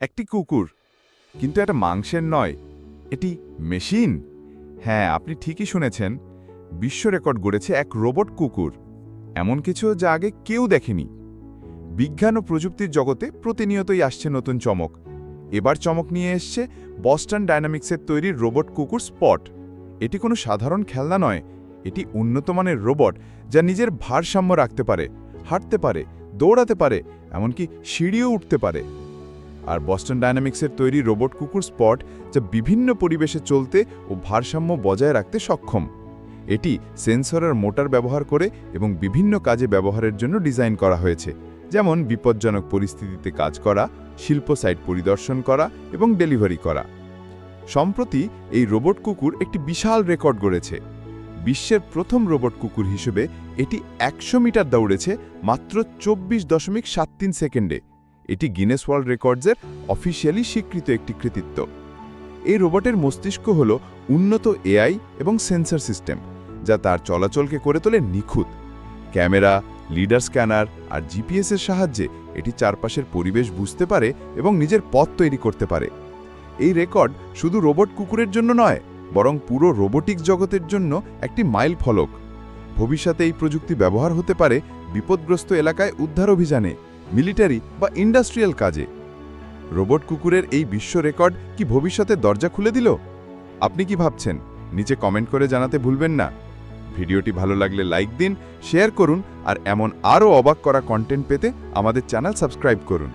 একটি কুকুর, কিন্তু এটা মাংসের নয়, এটি মেশিন। হ্যাঁ, আপনি ঠিকই শুনেছেন, বিশ্ব রেকর্ড গড়েছে এক রোবট কুকুর, এমন কিছু যা আগে কেউ দেখেনি। বিজ্ঞান ও প্রযুক্তির জগতে প্রতিনিয়তই আসছে নতুন চমক। এবার চমক নিয়ে এসছে বস্টন ডায়নামিক্সের তৈরি রোবট কুকুর স্পট। এটি কোনো সাধারণ খেলনা নয়, এটি উন্নত মানের রোবট যা নিজের ভারসাম্য রাখতে পারে, হাঁটতে পারে, দৌড়াতে পারে, এমনকি সিঁড়িও উঠতে পারে। আর বস্টন ডায়নামিক্সের তৈরি রোবট কুকুর স্পট যা বিভিন্ন পরিবেশে চলতে ও ভারসাম্য বজায় রাখতে সক্ষম। এটি সেন্সর আর মোটর ব্যবহার করে এবং বিভিন্ন কাজে ব্যবহারের জন্য ডিজাইন করা হয়েছে, যেমন বিপজ্জনক পরিস্থিতিতে কাজ করা, শিল্প সাইট পরিদর্শন করা এবং ডেলিভারি করা। সম্প্রতি এই রোবট কুকুর একটি বিশাল রেকর্ড গড়েছে। বিশ্বের প্রথম রোবট কুকুর হিসেবে এটি ১০০ মিটার দৌড়েছে মাত্র ২৪.৭৩ সেকেন্ডে। এটি গিনেস ওয়ার্ল্ড রেকর্ডসের অফিসিয়ালি স্বীকৃত একটি কৃতিত্ব। এই রোবটের মস্তিষ্ক হল উন্নত এআই এবং সেন্সর সিস্টেম, যা তার চলাচলকে করে তোলে নিখুঁত। ক্যামেরা, লিডার স্ক্যানার আর জিপিএসের সাহায্যে এটি চারপাশের পরিবেশ বুঝতে পারে এবং নিজের পথ তৈরি করতে পারে। এই রেকর্ড শুধু রোবট কুকুরের জন্য নয়, বরং পুরো রোবোটিক্স জগতের জন্য একটি মাইল ফলক। ভবিষ্যতে এই প্রযুক্তি ব্যবহার হতে পারে বিপদগ্রস্ত এলাকায় উদ্ধার অভিযানে, মিলিটারি বা ইন্ডাস্ট্রিয়াল কাজে। রোবট কুকুরের এই বিশ্ব রেকর্ড কি ভবিষ্যতে দরজা খুলে দিল? আপনি কি ভাবছেন? নিচে কমেন্ট করে জানাতে ভুলবেন না। ভিডিওটি ভালো লাগলে লাইক দিন, শেয়ার করুন আর এমন আরও অবাক করা কন্টেন্ট পেতে আমাদের চ্যানেল সাবস্ক্রাইব করুন।